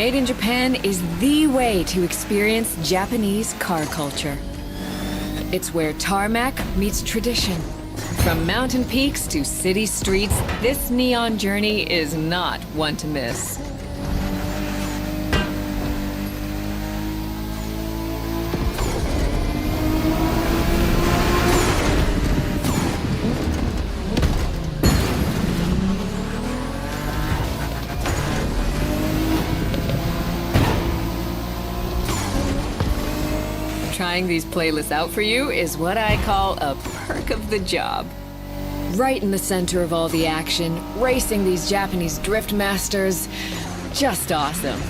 Made in Japan is the way to experience Japanese car culture. It's where tarmac meets tradition. From mountain peaks to city streets, this neon journey is not one to miss. Trying these playlists out for you is what I call a perk of the job. Right in the center of all the action, racing these Japanese drift masters, just awesome.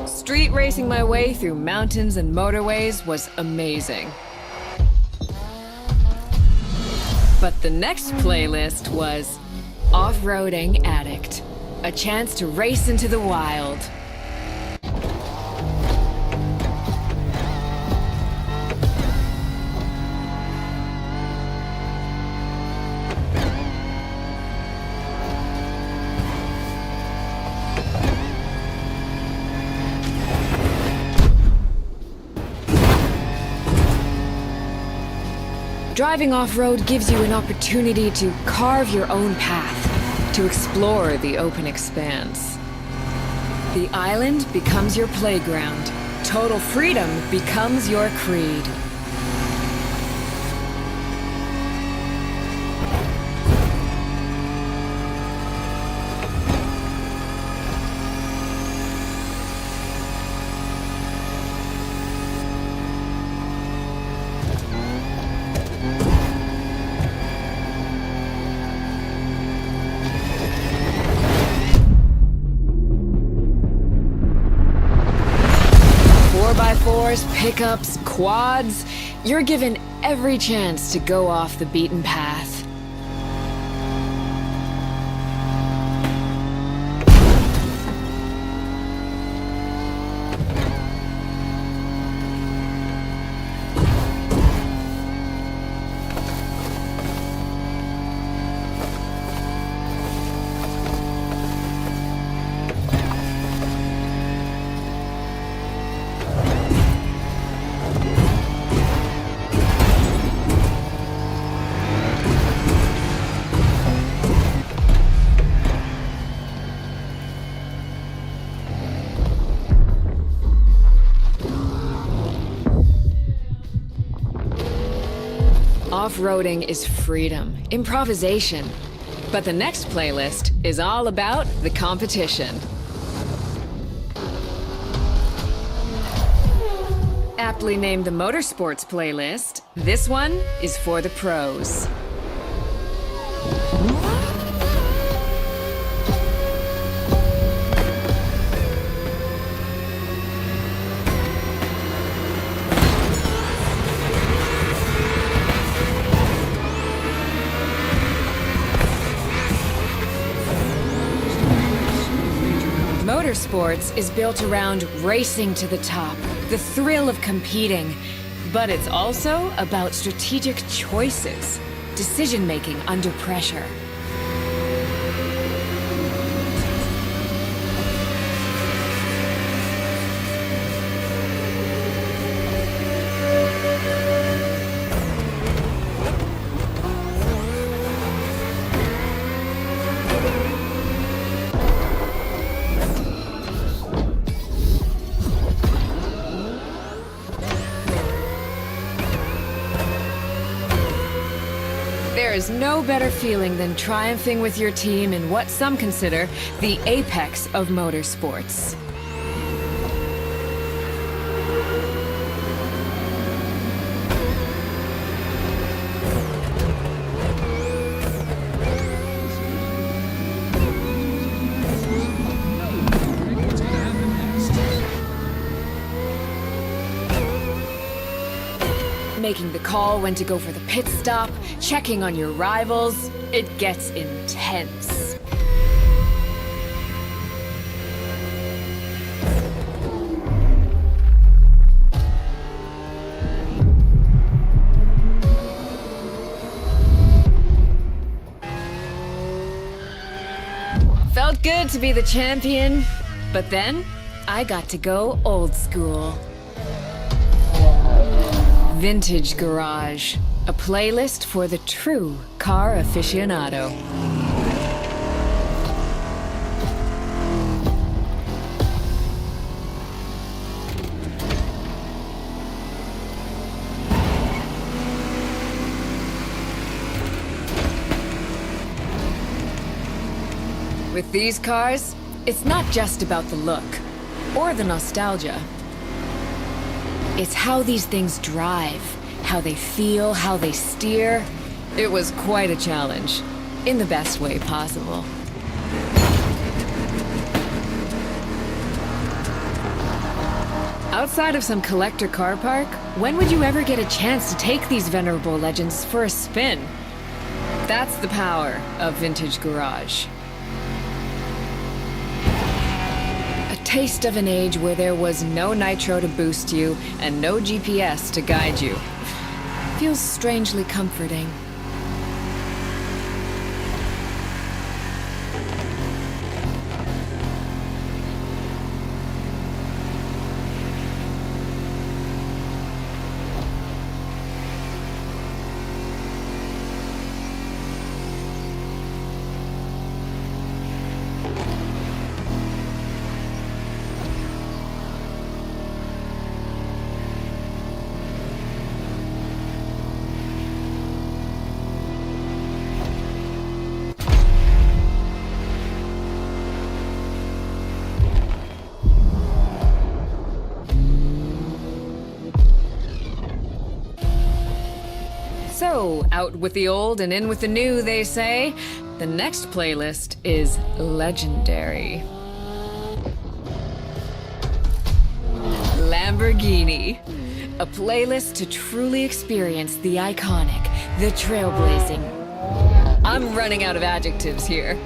Street racing my way through mountains and motorways was amazing. But the next playlist was Off-Roading Addict, a chance to race into the wild. Driving off-road gives you an opportunity to carve your own path, to explore the open expanse. The island becomes your playground. Total freedom becomes your creed. Pickups, quads, you're given every chance to go off the beaten path. Off-roading is freedom, improvisation. But the next playlist is all about the competition. Aptly named the Motorsports playlist, this one is for the pros. Motorsports is built around racing to the top, the thrill of competing, but it's also about strategic choices, decision-making under pressure. There is no better feeling than triumphing with your team in what some consider the apex of motorsports. Making the call when to go for the pit stop, checking on your rivals, it gets intense. Felt good to be the champion, but then I got to go old school. Vintage Garage, a playlist for the true car aficionado. With these cars, it's not just about the look or the nostalgia. It's how these things drive, how they feel, how they steer. It was quite a challenge, in the best way possible. Outside of some collector car park, when would you ever get a chance to take these venerable legends for a spin? That's the power of Vintage Garage. Taste of an age where there was no nitro to boost you and no GPS to guide you. Feels strangely comforting. So, out with the old and in with the new, they say. The next playlist is legendary. Lamborghini. A playlist to truly experience the iconic, the trailblazing. I'm running out of adjectives here.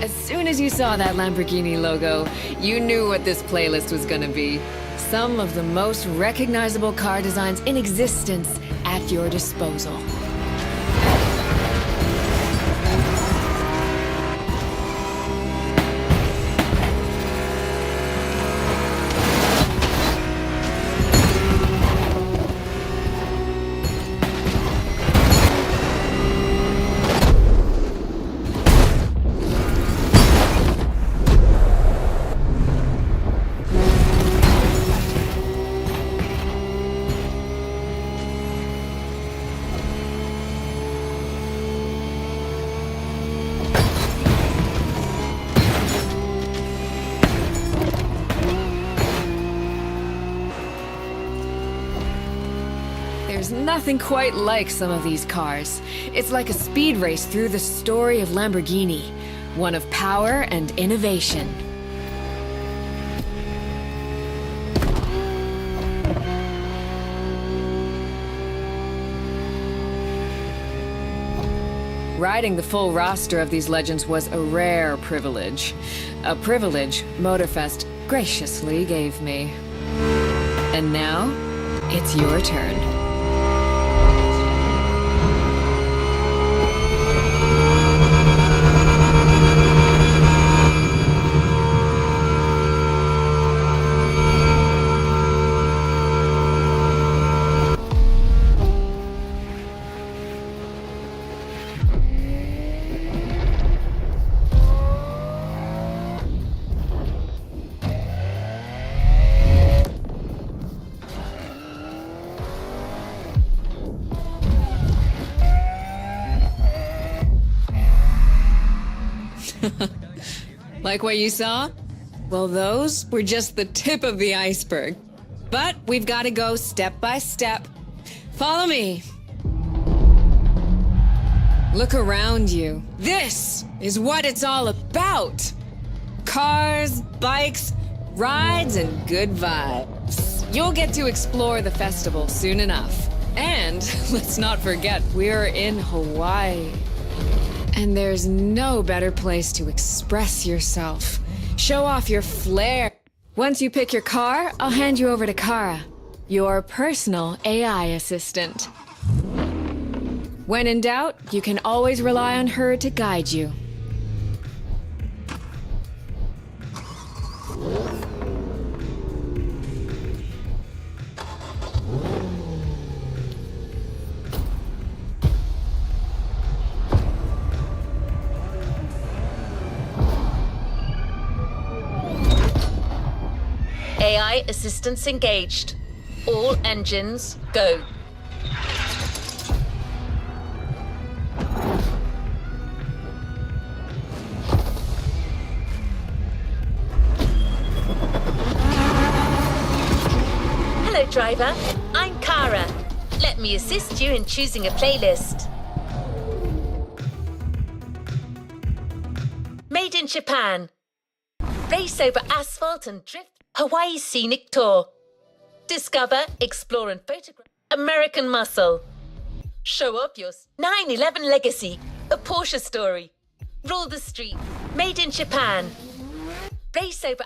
As soon as you saw that Lamborghini logo, you knew what this playlist was gonna be. Some of the most recognizable car designs in existence at your disposal. There's nothing quite like some of these cars. It's like a speed race through the story of Lamborghini, one of power and innovation. Riding the full roster of these legends was a rare privilege. A privilege MotorFest graciously gave me. And now, it's your turn. Like what you saw? Well, those were just the tip of the iceberg. But we've got to go step by step. Follow me. Look around you. This is what it's all about. Cars, bikes, rides, and good vibes. You'll get to explore the festival soon enough. And let's not forget, we're in Hawaii. And there's no better place to express yourself. Show off your flair. Once you pick your car, I'll hand you over to Kara, your personal AI assistant. When in doubt, you can always rely on her to guide you. AI assistance engaged. All engines, go. Hello, driver. I'm Kara. Let me assist you in choosing a playlist. Made in Japan. Race over asphalt and drift. Hawaii Scenic Tour. Discover, explore and photograph American Muscle. Show up your 9/11 legacy, a Porsche story. Rule the street. Made in Japan. Race over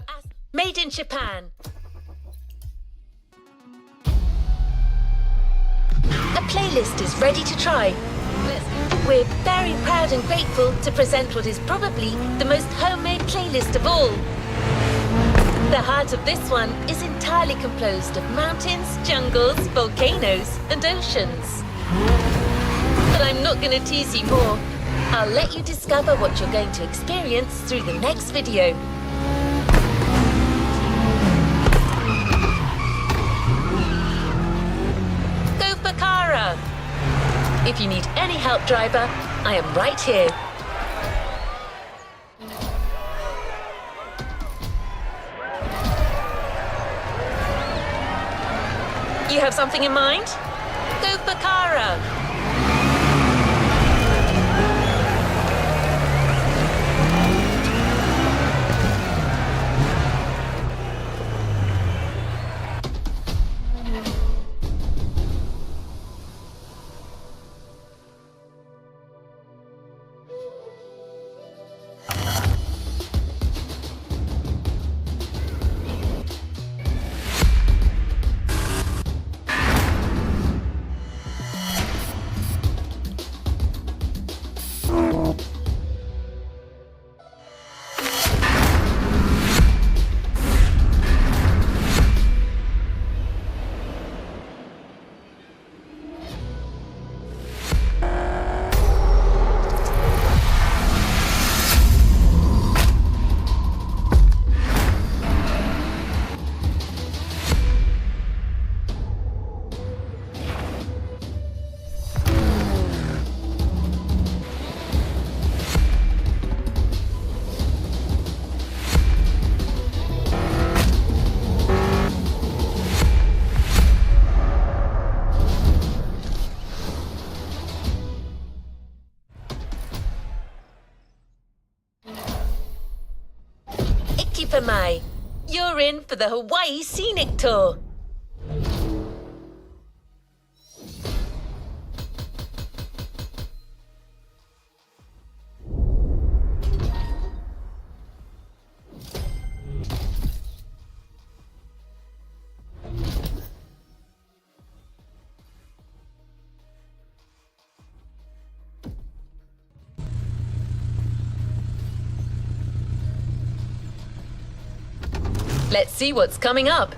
Made in Japan. A playlist is ready to try. We're very proud and grateful to present what is probably the most homemade playlist of all. The heart of this one is entirely composed of mountains, jungles, volcanoes, and oceans. But I'm not going to tease you more. I'll let you discover what you're going to experience through the next video. Go for Kara! If you need any help, driver, I am right here. You have something in mind? Go for Kara! You're in for the Hawaii Scenic Tour. Let's see what's coming up.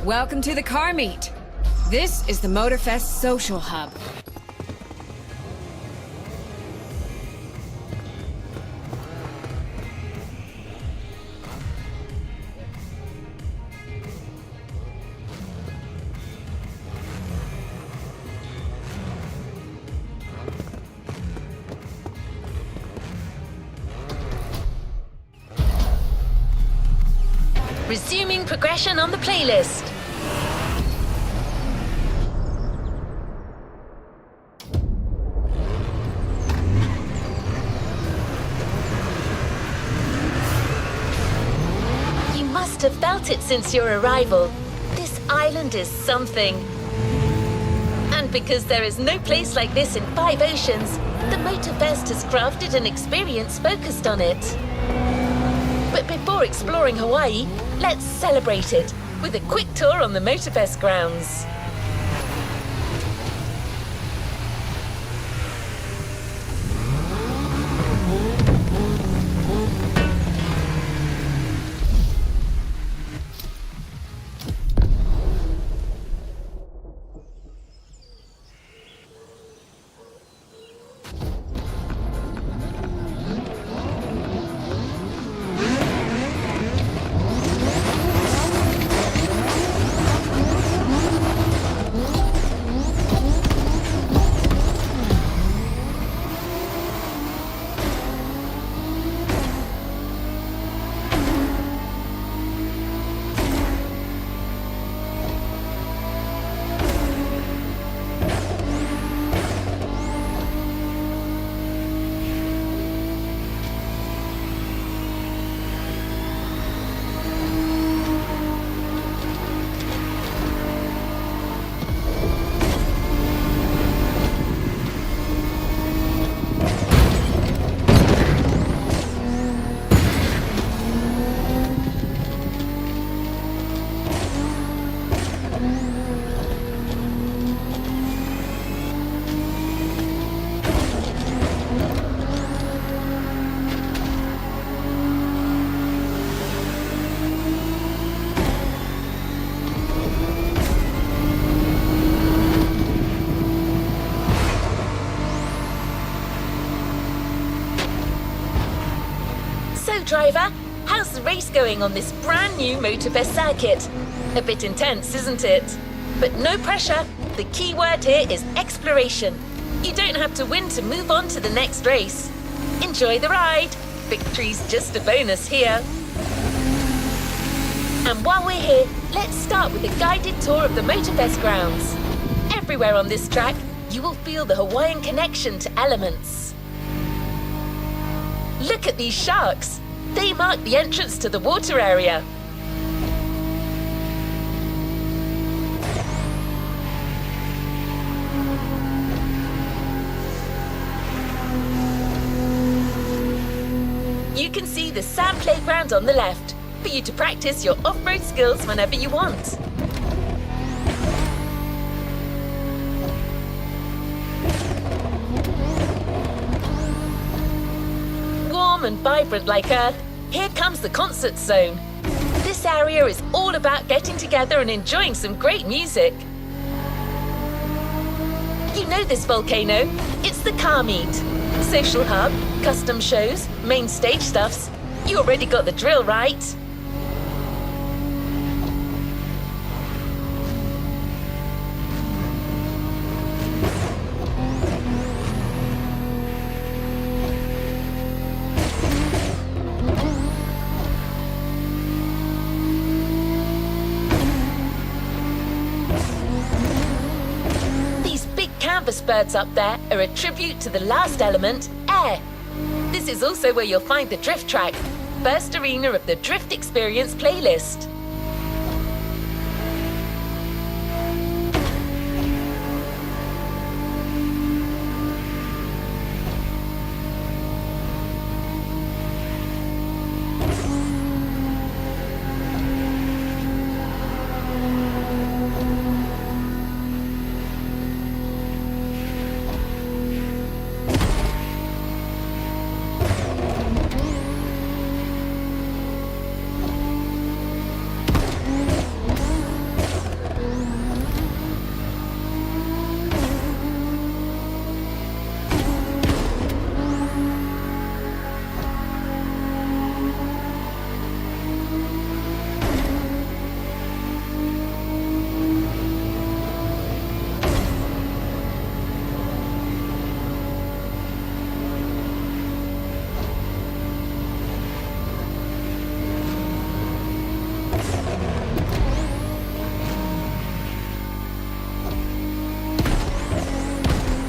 Welcome to the car meet. This is the MotorFest social hub. Resuming progression on the playlist. You must have felt it since your arrival. This island is something. And because there is no place like this in 5 oceans, the MotorFest has crafted an experience focused on it. But before exploring Hawaii, let's celebrate it with a quick tour on the MotorFest grounds. Driver, how's the race going on this brand new MotorFest circuit? A bit intense, isn't it? But no pressure. The key word here is exploration. You don't have to win to move on to the next race. Enjoy the ride. Victory's just a bonus here. And while we're here, let's start with a guided tour of the MotorFest grounds. Everywhere on this track, you will feel the Hawaiian connection to elements. Look at these sharks. They mark the entrance to the water area. You can see the sand playground on the left for you to practice your off-road skills whenever you want. Warm and vibrant like Earth, here comes the concert zone. This area is all about getting together and enjoying some great music. You know this volcano, it's the car meet. Social hub, custom shows, main stage stuffs. You already got the drill, right? Canvas birds up there are a tribute to the last element, air. This is also where you'll find the drift track, first arena of the Drift Experience playlist.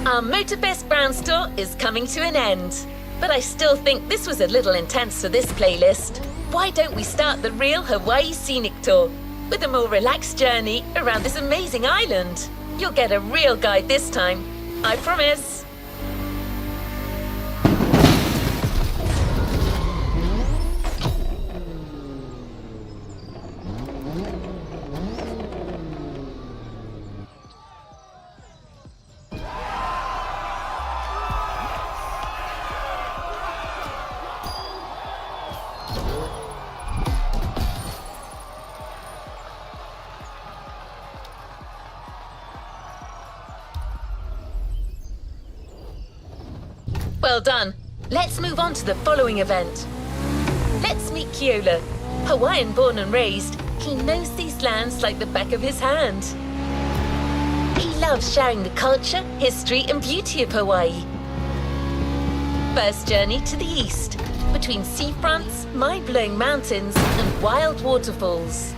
Our MotorFest Brown store is coming to an end. But I still think this was a little intense for this playlist. Why don't we start the real Hawaii Scenic Tour with a more relaxed journey around this amazing island? You'll get a real guide this time, I promise. Well done. Let's move on to the following event. Let's meet Keola. Hawaiian born and raised, he knows these lands like the back of his hand. He loves sharing the culture, history, and beauty of Hawaii. First journey to the east, between seafronts, mind-blowing mountains, and wild waterfalls.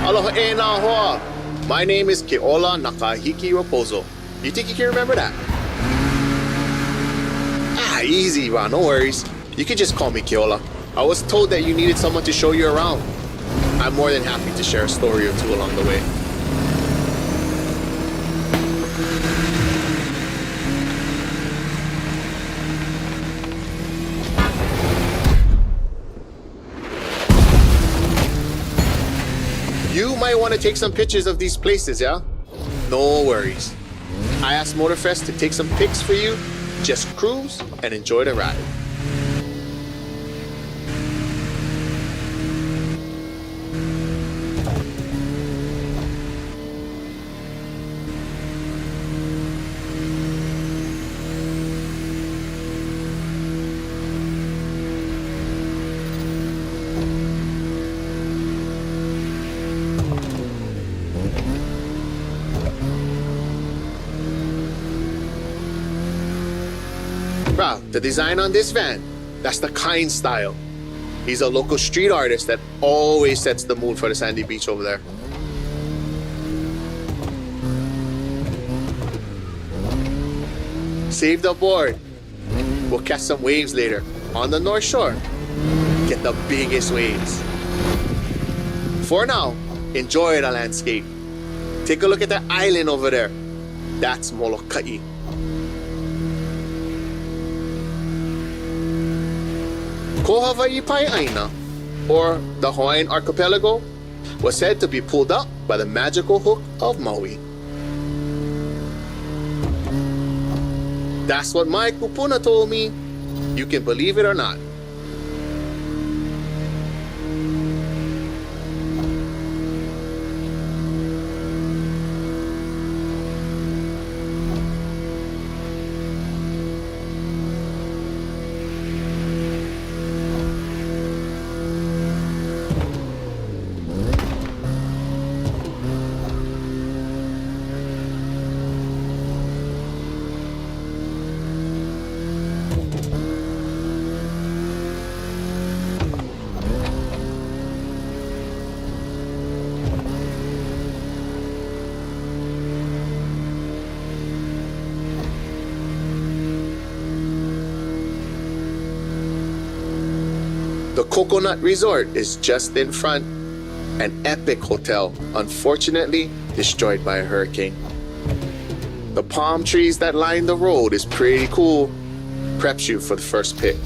Aloha e nā hoa. My name is Keola Nakahiki Raposo. You think you can remember that? Easy, Ron, no worries. You can just call me Keola. I was told that you needed someone to show you around. I'm more than happy to share a story or two along the way. You might want to take some pictures of these places, yeah? No worries. I asked MotorFest to take some pics for you. Just cruise and enjoy the ride. Bruh, the design on this van, that's the Kind style. He's a local street artist that always sets the mood for the sandy beach over there. Saved aboard. We'll catch some waves later on the North Shore. Get the biggest waves. For now, enjoy the landscape. Take a look at that island over there. That's Molokai. Ko Hawaii Pai'aina, or the Hawaiian archipelago, was said to be pulled up by the magical hook of Maui. That's what my kupuna told me. You can believe it or not. The Coconut Resort is just in front, an epic hotel, unfortunately destroyed by a hurricane. The palm trees that line the road is pretty cool, preps you for the first pit.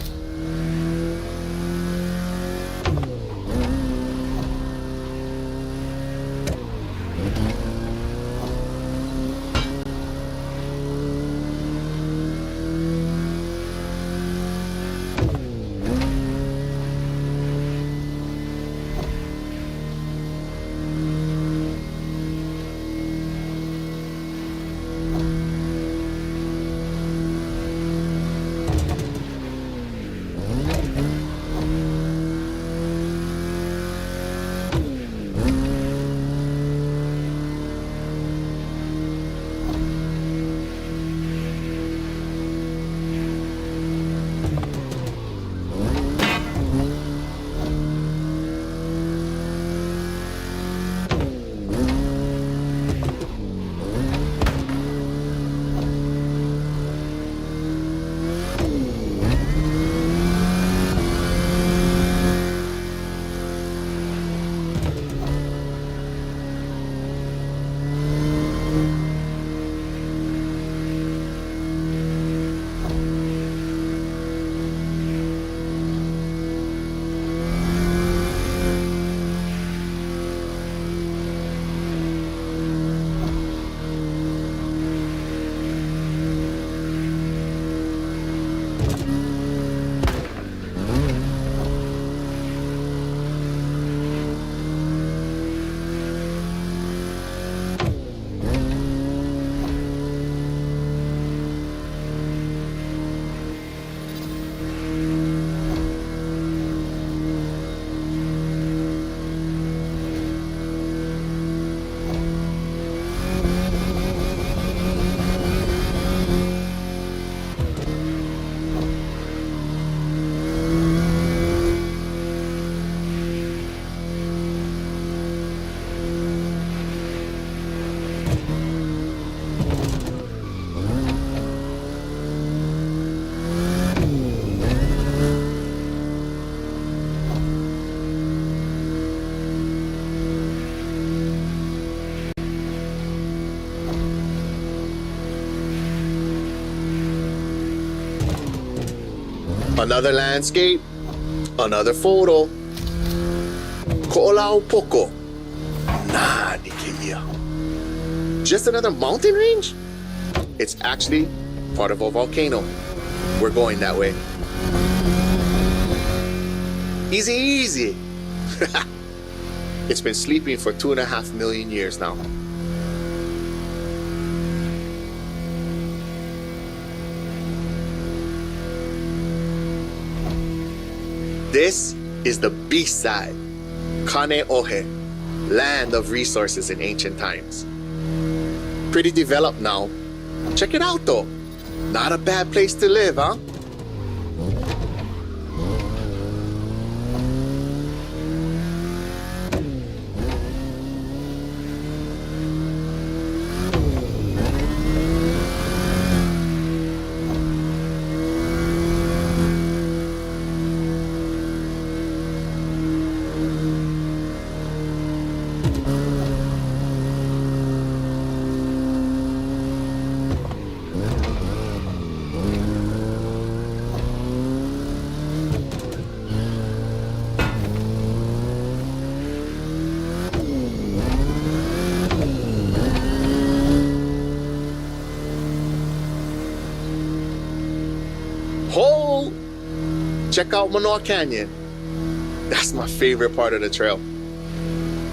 Another landscape, another photo. Ko'olau poko. Nah, Nikia. Just another mountain range? It's actually part of a volcano. We're going that way. Easy, easy. It's been sleeping for 2.5 million years now. This is the beast side, Kaneohe, land of resources in ancient times. Pretty developed now. Check it out though. Not a bad place to live, huh? Hold! Check out Manoa Canyon. That's my favorite part of the trail.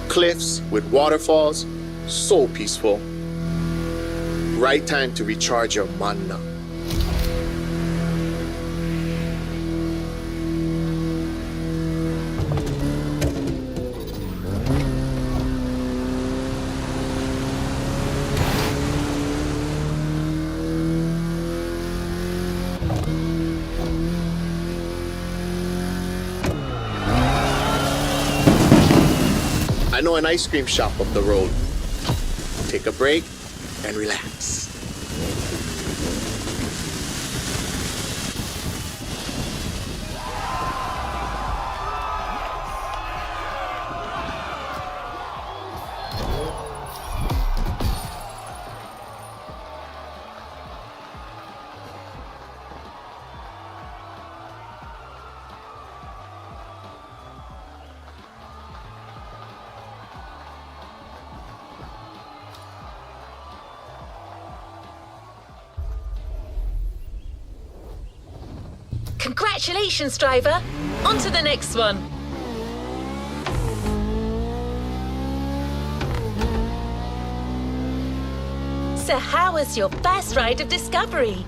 Cliffs with waterfalls, so peaceful. Right time to recharge your mana. I know an ice cream shop up the road. Take a break and relax. Congratulations, driver! On to the next one. So how was your first ride of discovery?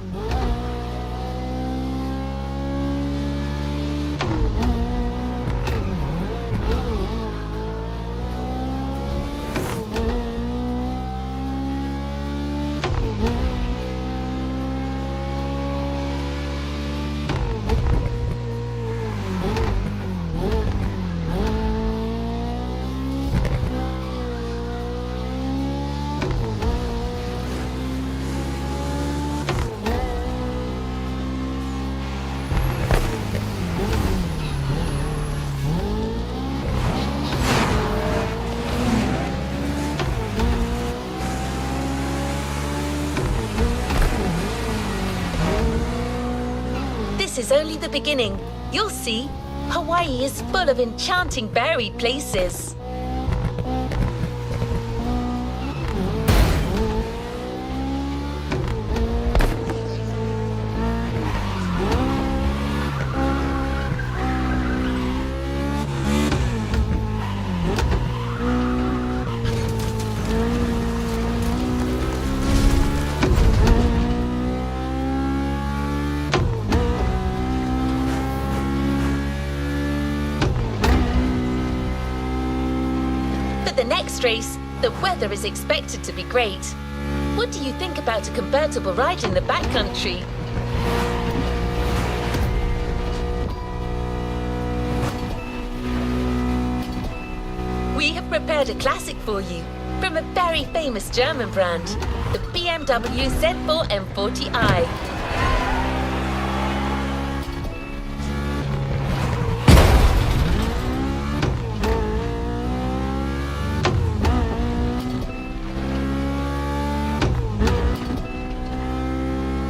This is only the beginning. You'll see, Hawaii is full of enchanting buried places. For the next race, the weather is expected to be great. What do you think about a convertible ride in the backcountry? We have prepared a classic for you from a very famous German brand, the BMW Z4 M40i.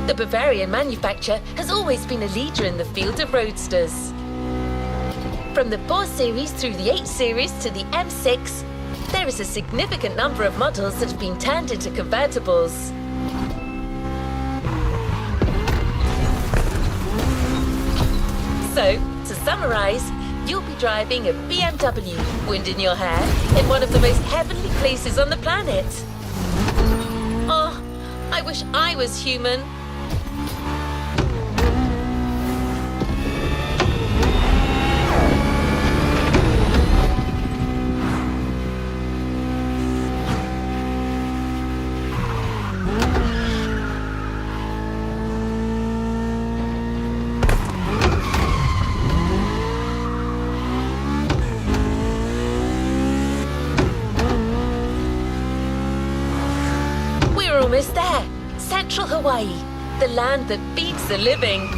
The Bavarian manufacturer has always been a leader in the field of roadsters. From the 4 Series through the 8 Series to the M6, there is a significant number of models that have been turned into convertibles. So, to summarize, you'll be driving a BMW, wind in your hair, in one of the most heavenly places on the planet. Oh, I wish I was human. We're almost there. Central Hawaii, the land that feeds the living.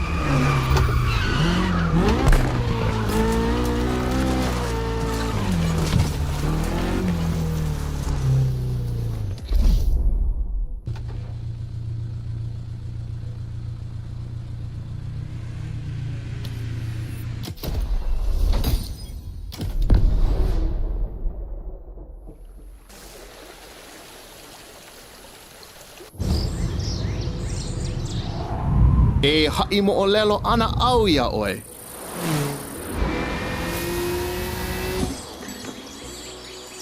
E ha'i mo'olelo ana au ia oe.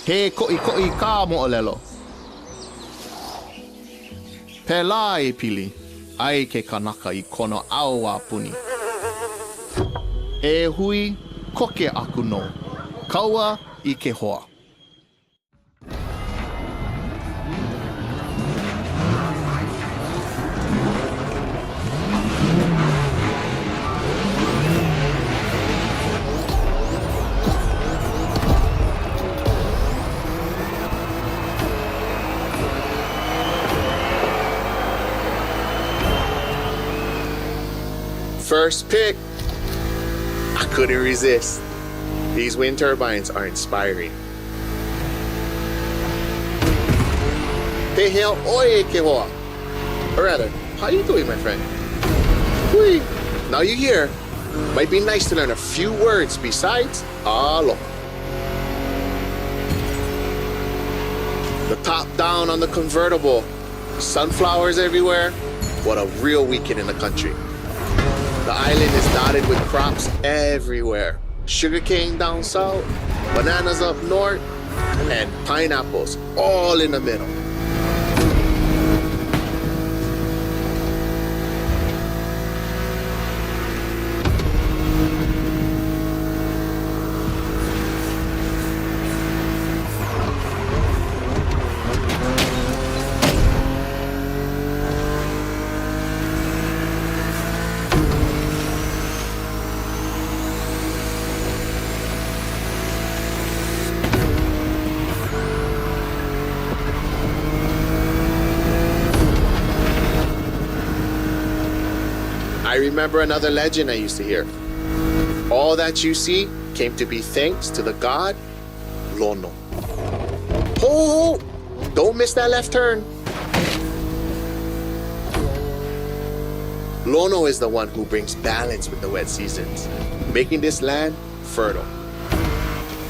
He ko'i ka mo'olelo. Pela e pili, ai ke kanaka I kono au a puni. E hui, koke aku no. Kaua I ke hoa. First pick. I couldn't resist. These wind turbines are inspiring. Peheo oe ke hoa. Or rather, how you doing, my friend? Hui. Now you hear. Might be nice to learn a few words besides aloha. The top down on the convertible. Sunflowers everywhere. What a real weekend in the country. The island is dotted with crops everywhere. Sugarcane down south, bananas up north, and pineapples all in the middle. I remember another legend I used to hear. All that you see came to be thanks to the god Lono. Ho! Don't miss that left turn. Lono is the one who brings balance with the wet seasons, making this land fertile.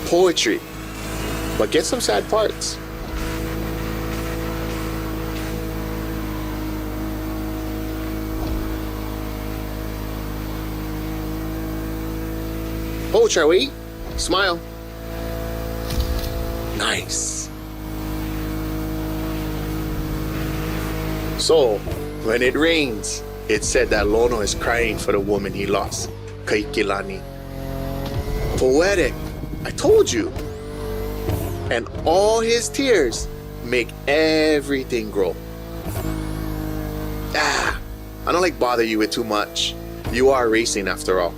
Poetry, but get some sad parts. Oh, shall we? Smile. Nice. So, when it rains, it's said that Lono is crying for the woman he lost, Kaikilani. Poetic, I told you. And all his tears make everything grow. I don't like bother you with too much. You are racing after all.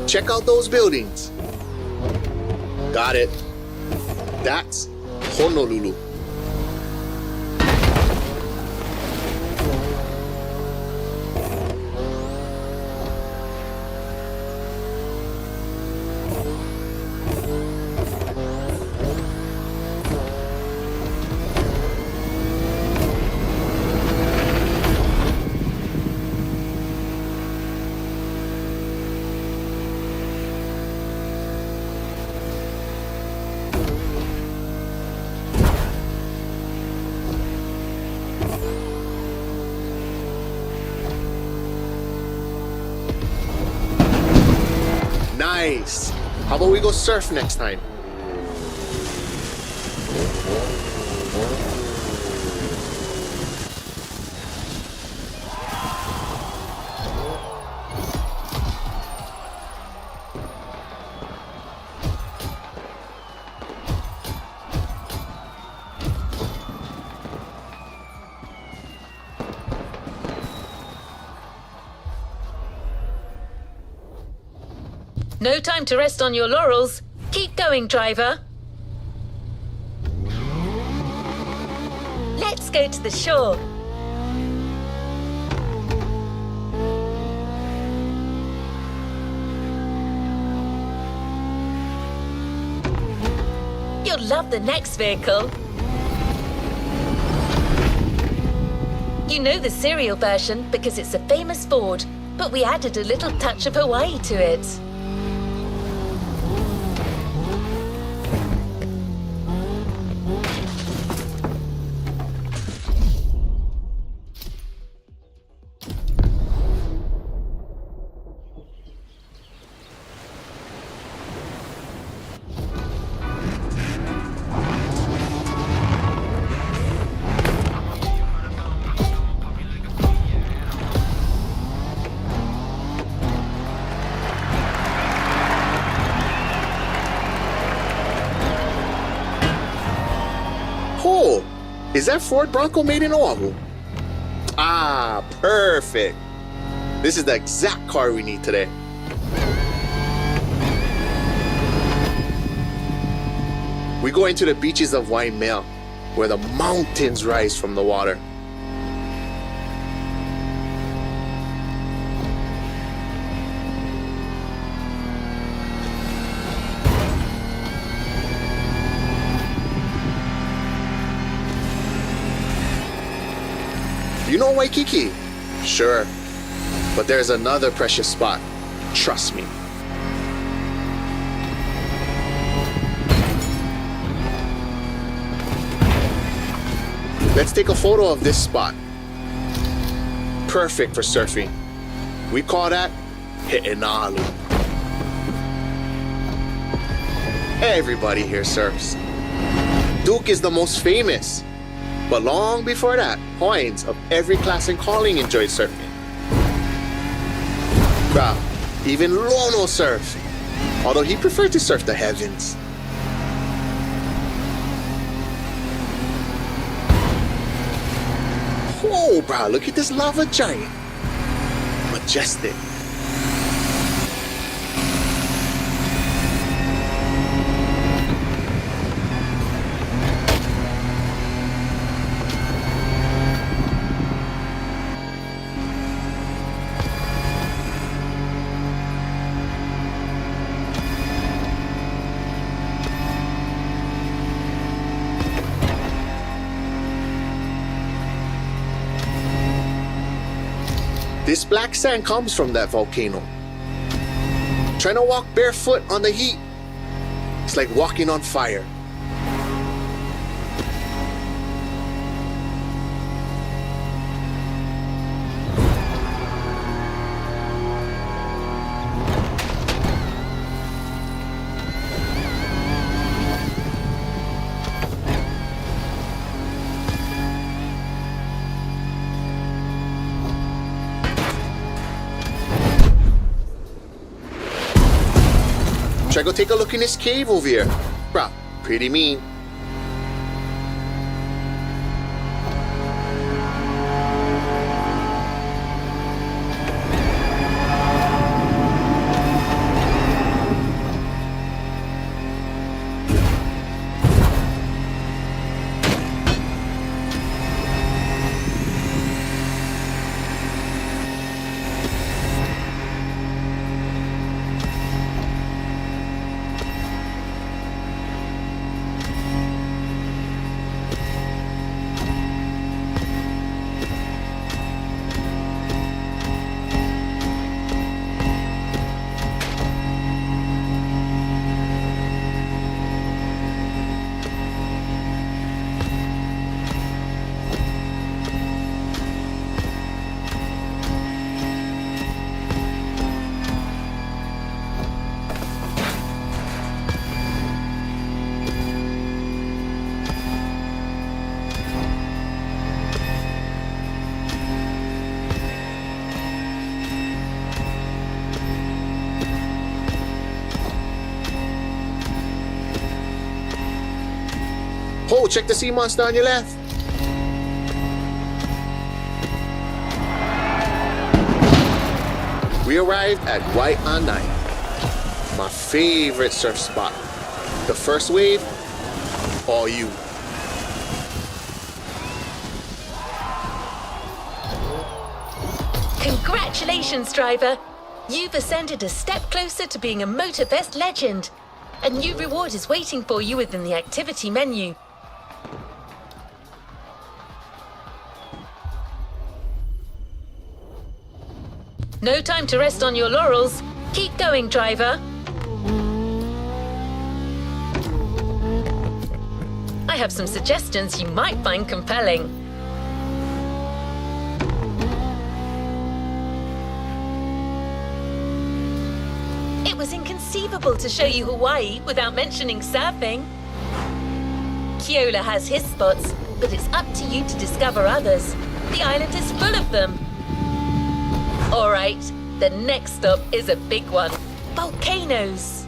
Check out those buildings. Got it. That's Honolulu. Nice. How about we go surf next time? No time to rest on your laurels. Keep going, driver. Let's go to the shore. You'll love the next vehicle. You know the serial version because it's a famous Ford, but we added a little touch of Hawaii to it. Is that Ford Bronco made in Oahu? Ah, perfect. This is the exact car we need today. We go into the beaches of Waimea, where the mountains rise from the water. You know Waikiki? Sure. But there's another precious spot. Trust me. Let's take a photo of this spot. Perfect for surfing. We call that He'enalu. Everybody here surfs. Duke is the most famous. But long before that, Hawaiians of every class and calling enjoyed surfing. Bruh, even Lono surfed, although he preferred to surf the heavens. Oh, bruh, look at this lava giant. Majestic. This black sand comes from that volcano. Trying to walk barefoot on the heat, it's like walking on fire. Try go take a look in this cave over here. Bruh, pretty mean. Oh, check the sea monster on your left. We arrived at Waianae, my favorite surf spot. The first wave, all you. Congratulations, driver! You've ascended a step closer to being a MotorFest legend. A new reward is waiting for you within the activity menu. No time to rest on your laurels. Keep going, driver. I have some suggestions you might find compelling. It was inconceivable to show you Hawaii without mentioning surfing. Keola has his spots, but it's up to you to discover others. The island is full of them. All right, the next stop is a big one. Volcanoes.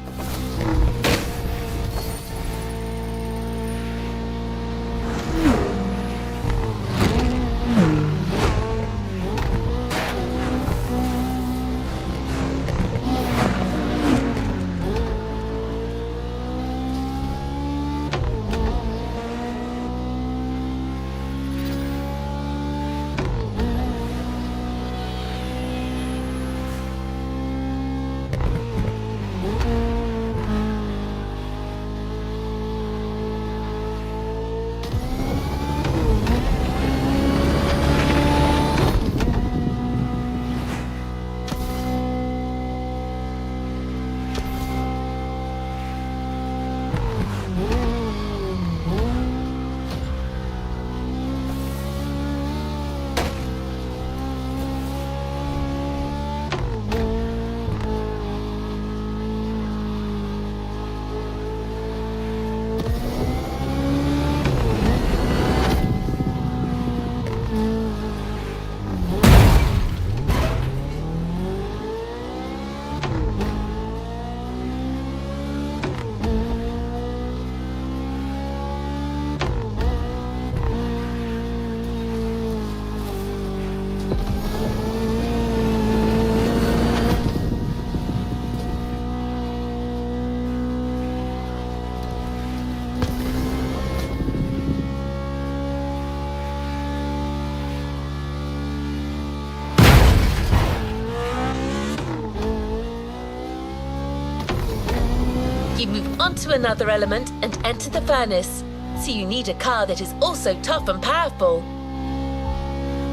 You move on to another element and enter the furnace. So you need a car that is also tough and powerful.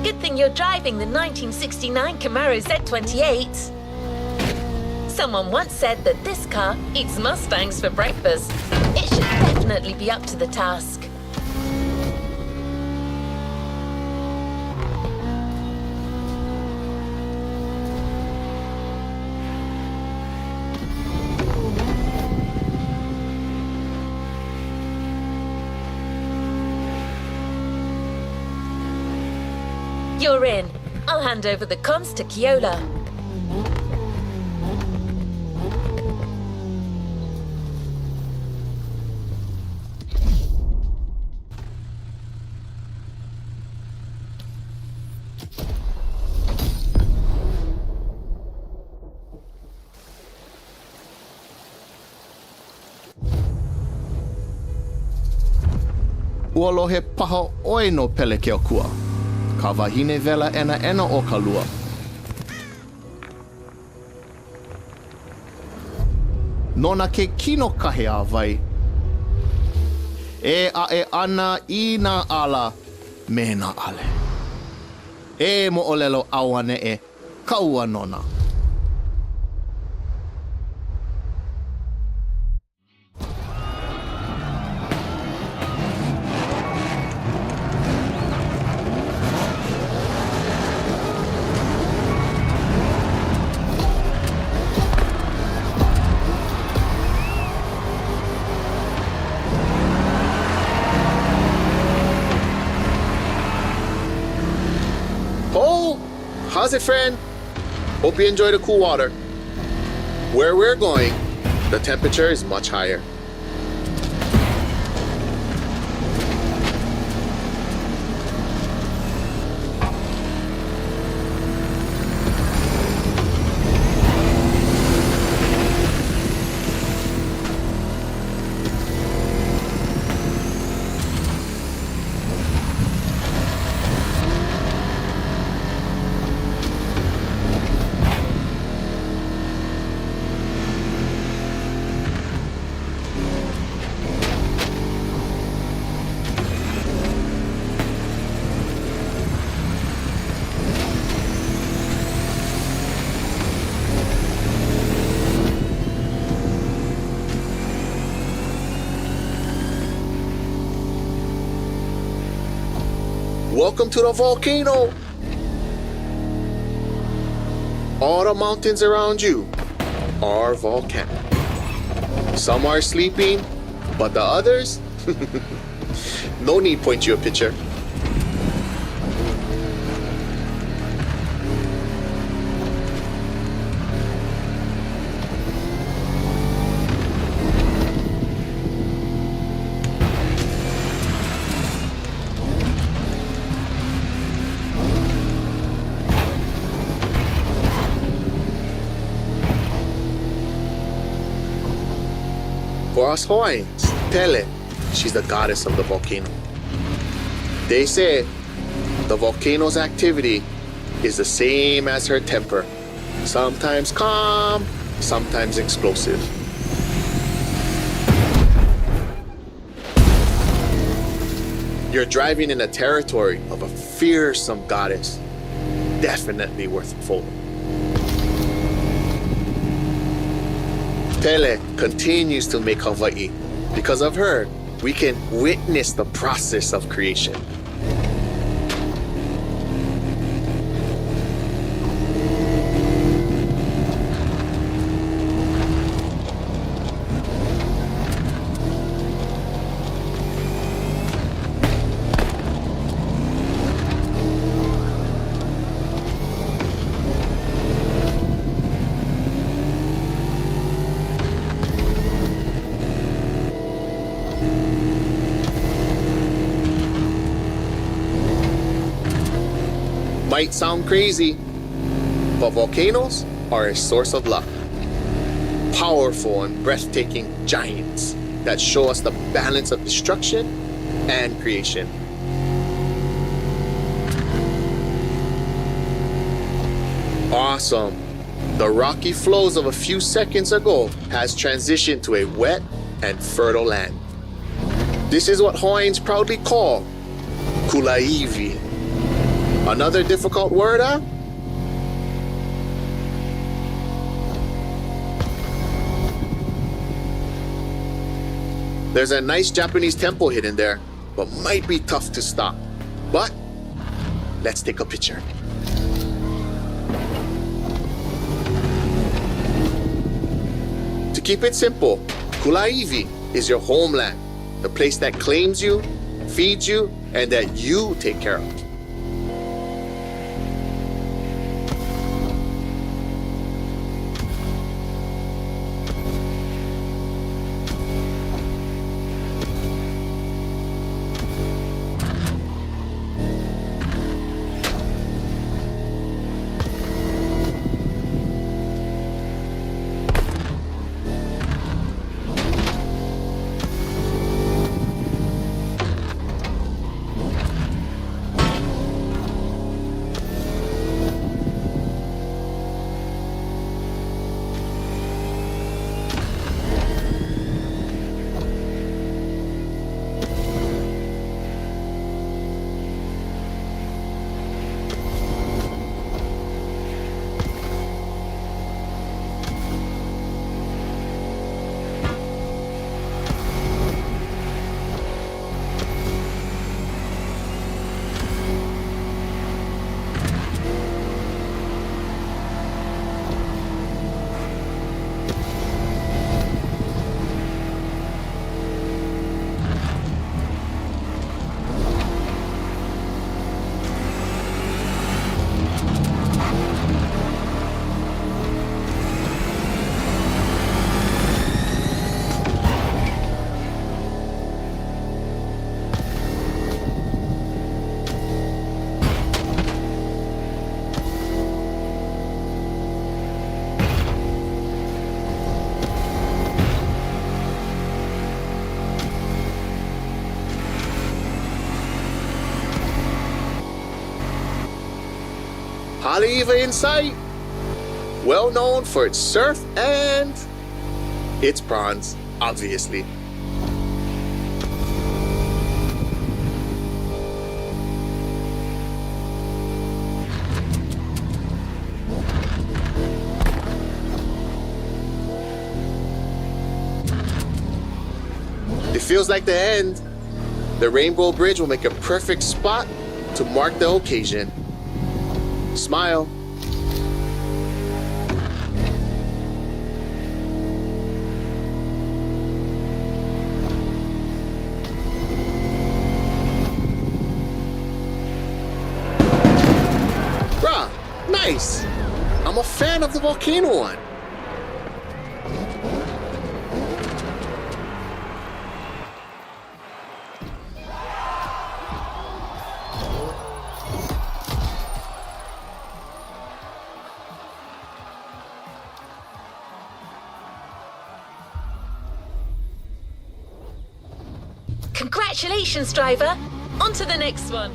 Good thing you're driving the 1969 Camaro Z28. Someone once said that this car eats Mustangs for breakfast. It should definitely be up to the task. You're in. I'll hand over the comms to Kiola. Ua lohe paha oi no pele ke o kua. Ka wahine vela ena o ka lua. Nona ke kino kahe a vai. E a e ana I na ala me na ale. E mo olelo awane e kaua nona. How's it, friend? Hope you enjoy the cool water. Where we're going, the temperature is much higher. Welcome to the volcano. All the mountains around you are volcanic. Some are sleeping, but the others, no need point you a picture. For us Hawaiians, Pele, she's the goddess of the volcano. They say the volcano's activity is the same as her temper. Sometimes calm, sometimes explosive. You're driving in the territory of a fearsome goddess. Definitely worth a photo. Pele continues to make Hawaii. Because of her, we can witness the process of creation. Might sound crazy, but volcanoes are a source of luck. Powerful and breathtaking giants that show us the balance of destruction and creation. Awesome. The rocky flows of a few seconds ago has transitioned to a wet and fertile land. This is what Hawaiians proudly call Kulaivi. Another difficult word, huh? There's a nice Japanese temple hidden there, but might be tough to stop. But let's take a picture. To keep it simple, Kulaivi is your homeland, the place that claims you, feeds you, and that you take care of. Haleiwa in sight, well known for its surf and its prawns, obviously. It feels like the end. The Rainbow Bridge will make a perfect spot to mark the occasion. Smile. Bruh, nice. I'm a fan of the volcano one. Congratulations, driver! On to the next one.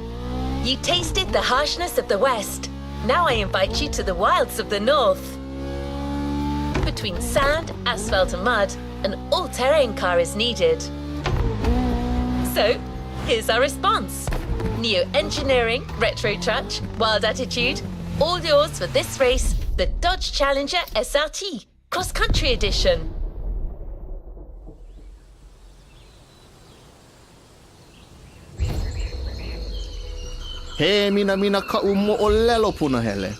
You tasted the harshness of the West. Now I invite you to the wilds of the North. Between sand, asphalt and mud, an all-terrain car is needed. So, here's our response. Neo-engineering, retro touch, wild attitude, all yours for this race, the Dodge Challenger SRT, cross-country edition. He mina ka umo o lelo puna hele.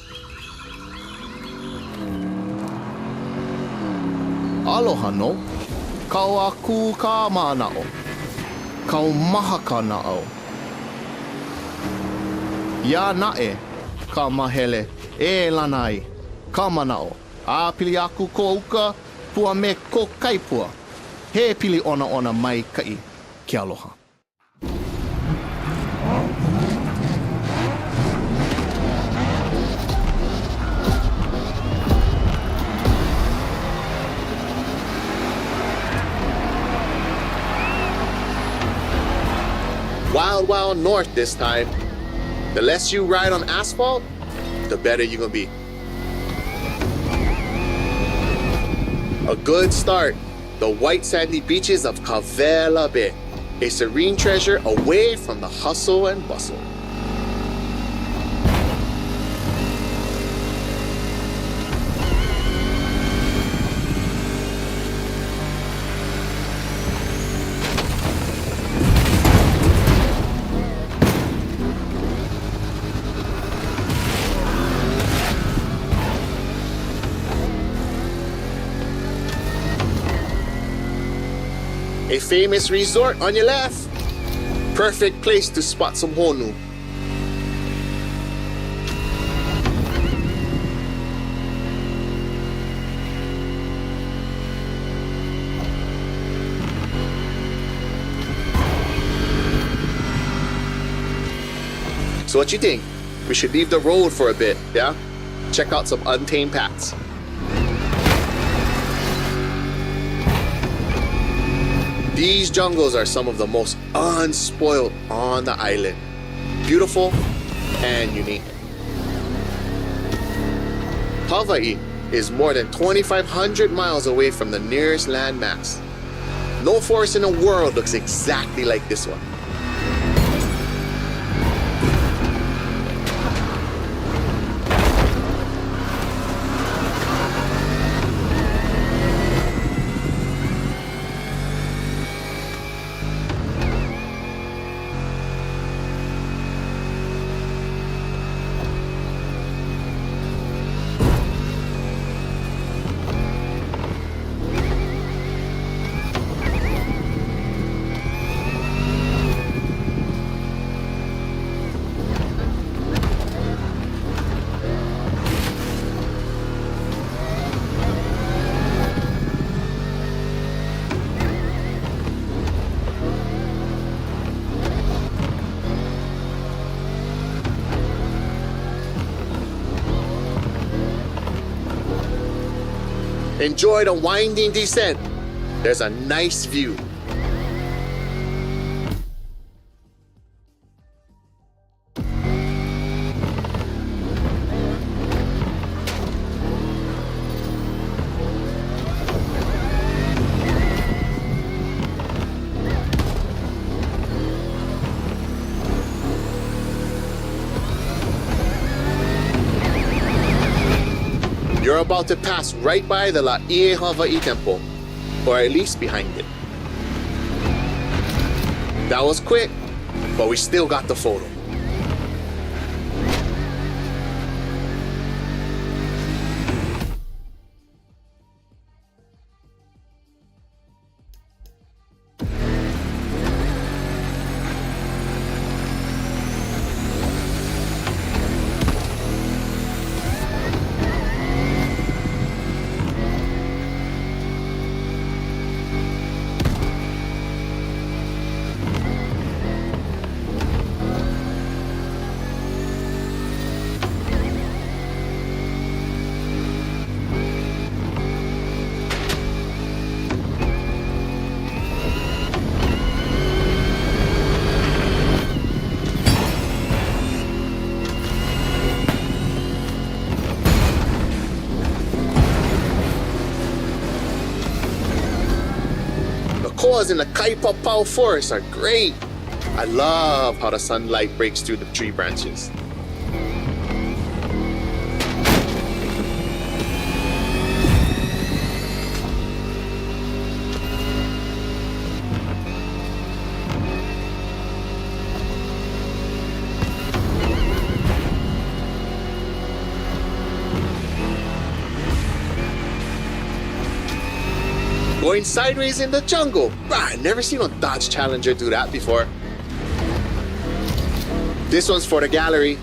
Aloha no. Kau a ku ka manao. Kau maha ka nao. Ya nae ka mahele e lanai ka manao. A pili aku ko uka pua me ko kaipua. He pili ona mai kai ke aloha. Wild, wild north this time. The less you ride on asphalt, the better you're gonna be. A good start. The white sandy beaches of Cavella Bay. A serene treasure away from the hustle and bustle. A famous resort on your left. Perfect place to spot some honu. So what you think? We should leave the road for a bit, yeah? Check out some untamed paths. These jungles are some of the most unspoiled on the island. Beautiful and unique. Hawaii is more than 2,500 miles away from the nearest landmass. No forest in the world looks exactly like this one. Enjoy the winding descent. There's a nice view. You're about to pass right by the Laie Hawaii Temple, or at least behind it. That was quick, but we still got the photo. Koas in the Kaipapau forest are great. I love how the sunlight breaks through the tree branches. Going sideways in the jungle. I never seen a Dodge Challenger do that before. This one's for the gallery.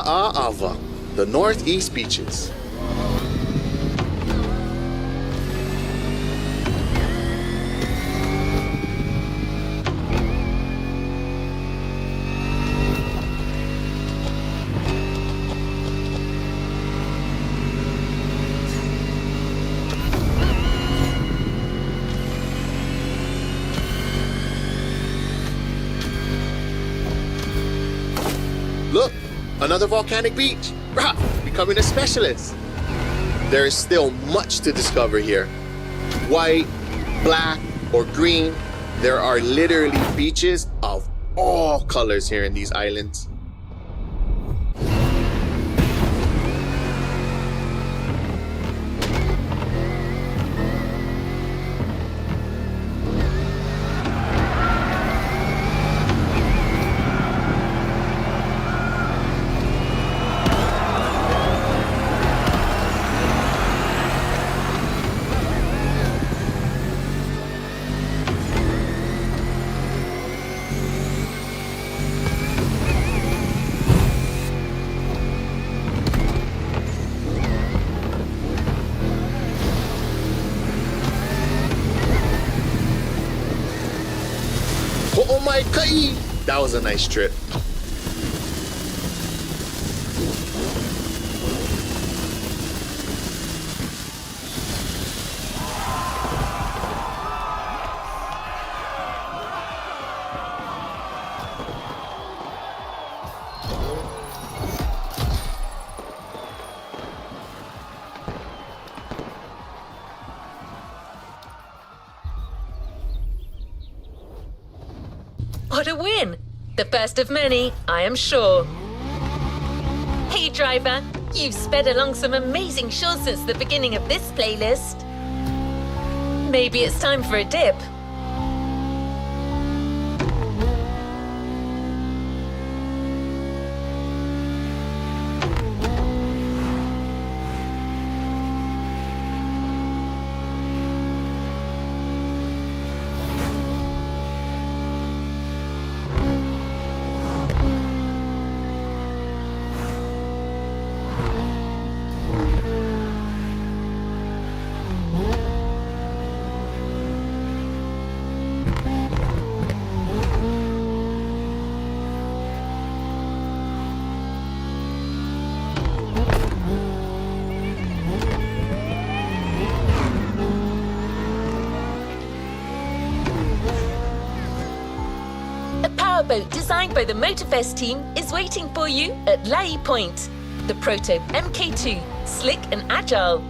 Ava, the Northeast Beaches. Look, another volcanic beach. Rah, becoming a specialist. There is still much to discover here. White, black, or green, there are literally beaches of all colors here in these islands. Oh my God, that was a nice trip. What a win! The first of many, I am sure. Hey driver, you've sped along some amazing shores since the beginning of this playlist. Maybe it's time for a dip. Boat designed by the MotorFest team is waiting for you at Lai Point. The Proto MK2, slick and agile.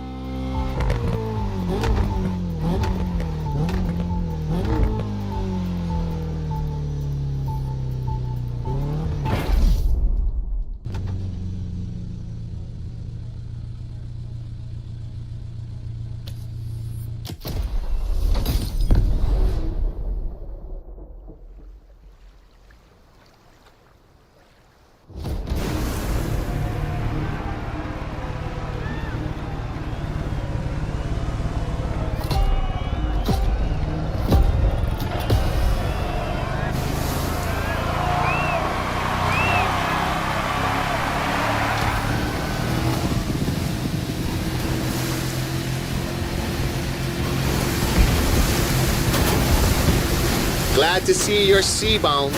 Glad to see you're seabound.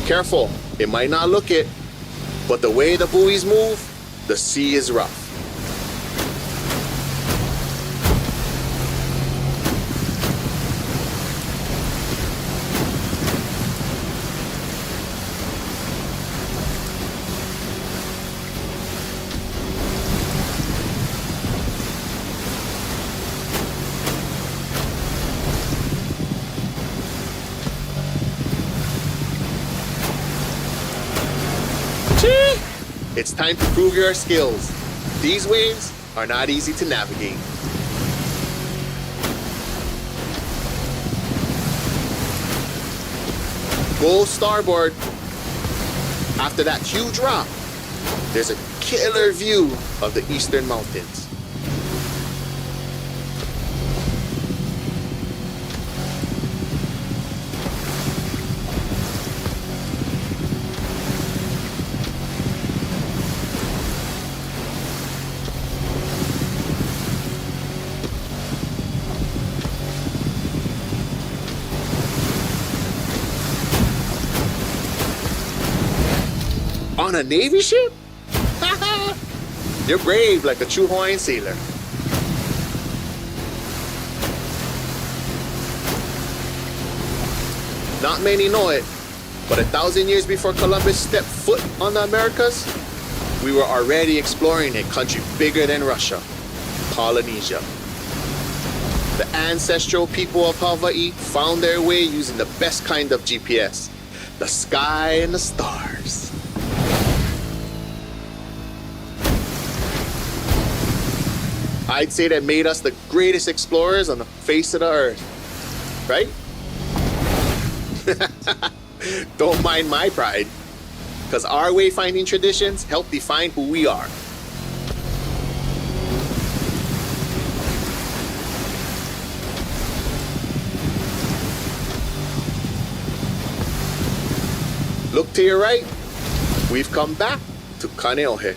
Careful, it might not look it, but the way the buoys move, the sea is rough. It's time to prove your skills. These waves are not easy to navigate. Go starboard. After that huge rock, there's a killer view of the Eastern Mountains. On a Navy ship? You're brave like a true Hawaiian sailor. Not many know it, but 1,000 years before Columbus stepped foot on the Americas, we were already exploring a country bigger than Russia, Polynesia. The ancestral people of Hawaii found their way using the best kind of GPS, the sky and the stars. I'd say that made us the greatest explorers on the face of the earth, right? Don't mind my pride, because our wayfinding traditions help define who we are. Look to your right, we've come back to Kaneohe.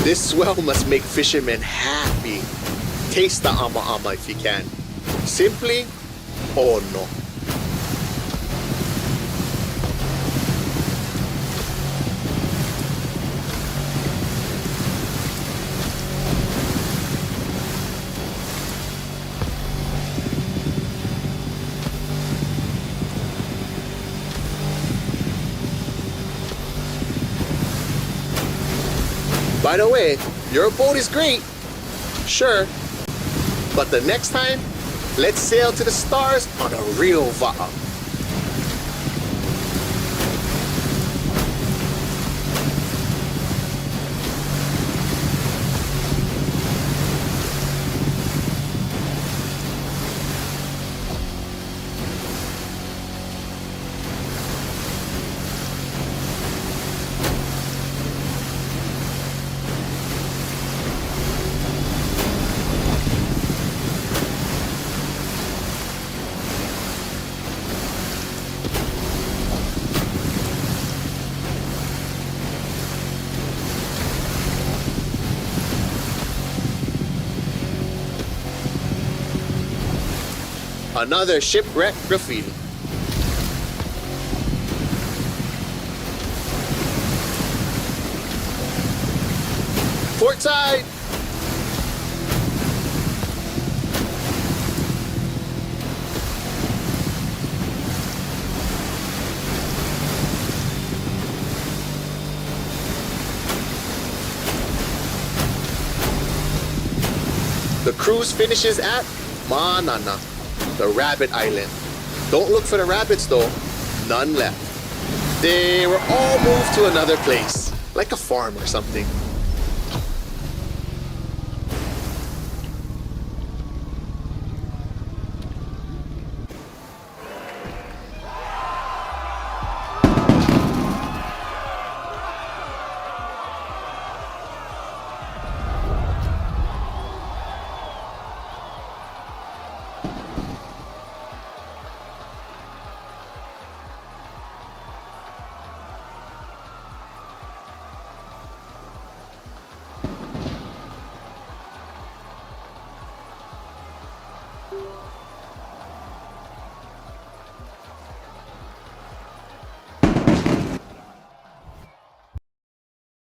This swell must make fishermen happy. Taste the ama-ama if you can. Simply, oh no. By the way, your boat is great, sure, but the next time, let's sail to the stars on a real va'a. Another shipwreck graffiti. Port side! The cruise finishes at Manana, the rabbit island. Don't look for the rabbits though, none left. They were all moved to another place, like a farm or something.